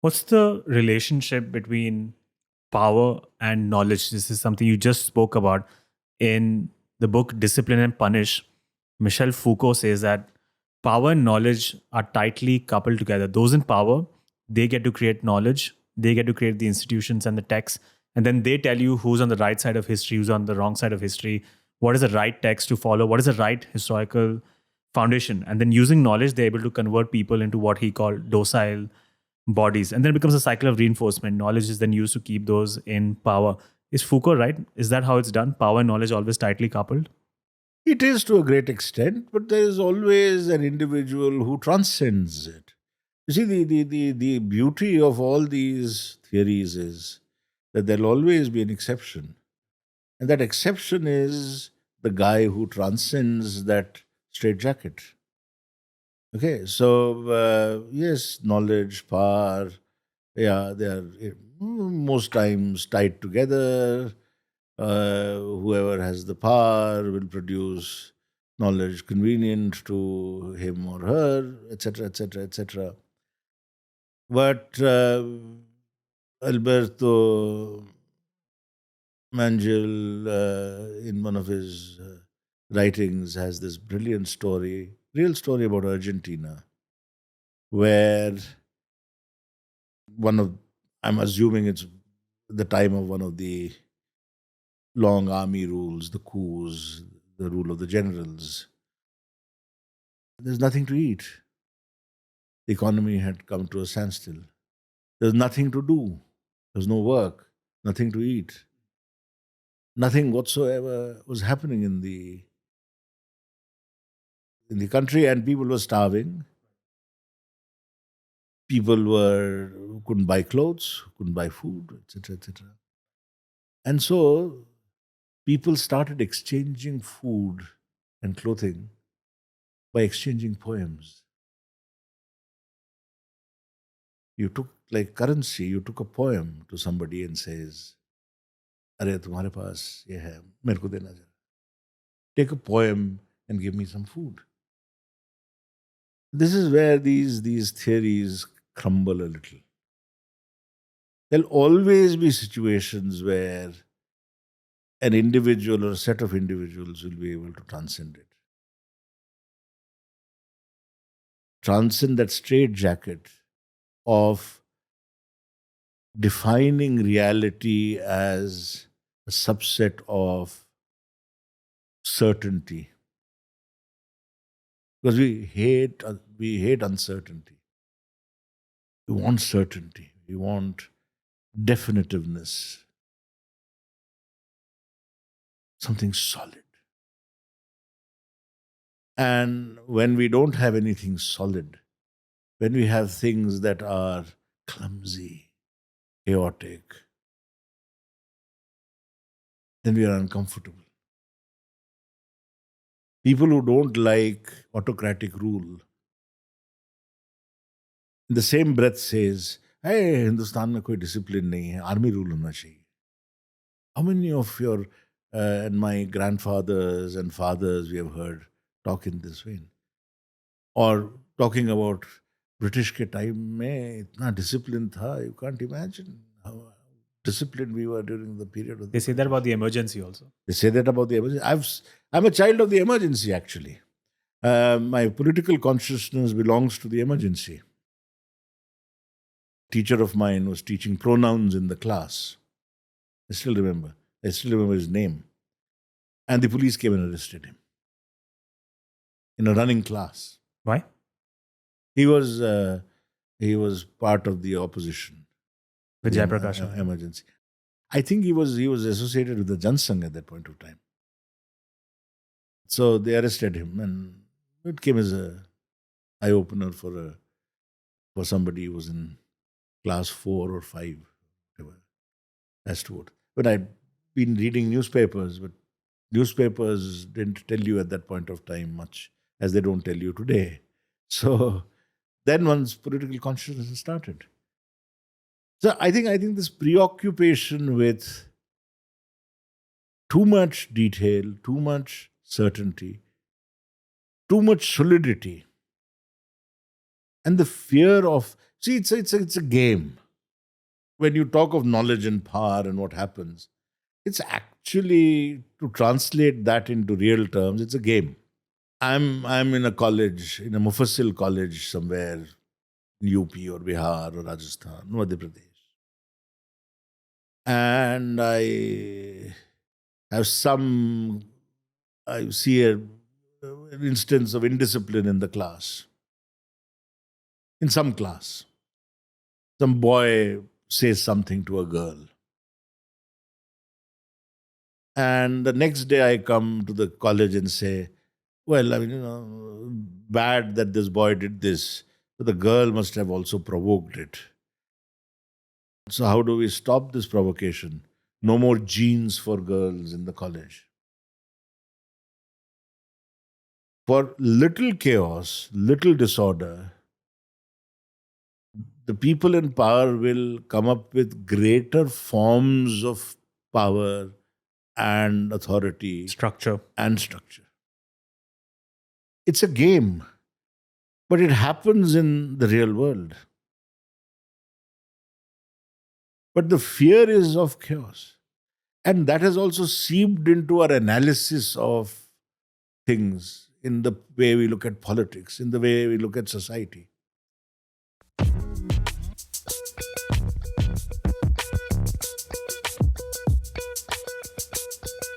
What's the relationship between power and knowledge? This is something you just spoke about in the book Discipline and Punish. Michel Foucault says that power and knowledge are tightly coupled together. Those in power, they get to create knowledge, they get to create the institutions and the texts, and then they tell you who's on the right side of history, who's on the wrong side of history, what is the right text to follow, what is the right historical foundation. And then using knowledge, they're able to convert people into what he called docile bodies. And then it becomes a cycle of reinforcement. Knowledge is then used to keep those in power. Is Foucault right? Is that how it's done? Power and knowledge always tightly coupled? It is to a great extent, but there is always an individual who transcends it. You see, the beauty of all these theories is that there'll always be an exception. And that exception is the guy who transcends that straitjacket. Okay, so yes, knowledge, power, yeah, they are most times tied together. Whoever has the power will produce knowledge convenient to him or her, etc., etc., etc. But Alberto Mangel, in one of his writings, has this brilliant story, real story about Argentina, where one of, I'm assuming it's the time of one of the long army rules, the coups, the rule of the generals. There's nothing to eat. The economy had come to a standstill. There's nothing to do. There's no work, nothing to eat. Nothing whatsoever was happening in the country, and people were starving. People couldn't buy clothes, couldn't buy food, etc., etc. And so people started exchanging food and clothing by exchanging poems. You took, like currency, you took a poem to somebody and says, "Arey tumhare paas ye hai, mere ko dena jara." Take a poem and give me some food. This is where these theories crumble a little. There'll always be situations where an individual or a set of individuals will be able to transcend it. Transcend that straitjacket of defining reality as a subset of certainty. Because we hate uncertainty. We want certainty. We want definitiveness. Something solid. And when we don't have anything solid, when we have things that are clumsy, chaotic, then we are uncomfortable. People who don't like autocratic rule, in the same breath says, hey, Hindustan mein koi discipline nahi hai, army rule hona chahiye. How many of your and my grandfathers and fathers we have heard talk in this vein? Or talking about British के time में इतना discipline था, you can't imagine how disciplined we were during the period of They the say that about British. the emergency also. They say that about the emergency. I'm a child of the emergency, actually. My political consciousness belongs to the emergency. A teacher of mine was teaching pronouns in the class. I still remember his name. And the police came and arrested him in a running class. Why? He was part of the opposition. With The Jayaprakash. emergency. I think he was associated with the Jansangh at that point of time. So they arrested him, and it came as a eye opener for somebody who was in class 4 or 5, whatever, as to what. But I'd been reading newspapers, but newspapers didn't tell you at that point of time much, as they don't tell you today. So then one's political consciousness started. So I think this preoccupation with too much detail, too much certainty, too much solidity, and the fear of See, it's a game. When you talk of knowledge and power and what happens, it's actually, to translate that into real terms, it's a game. I'm in a college, in a Mufassil college somewhere in UP or Bihar or Rajasthan, Madhya Pradesh. And I see an instance of indiscipline in the class. In some class, some boy says something to a girl. And the next day I come to the college and say, well, I mean, bad that this boy did this, but the girl must have also provoked it. So how do we stop this provocation? No more jeans for girls in the college. For little chaos, little disorder, the people in power will come up with greater forms of power and authority Structure. and structure. It's a game, but it happens in the real world. But the fear is of chaos. And that has also seeped into our analysis of things, in the way we look at politics, in the way we look at society.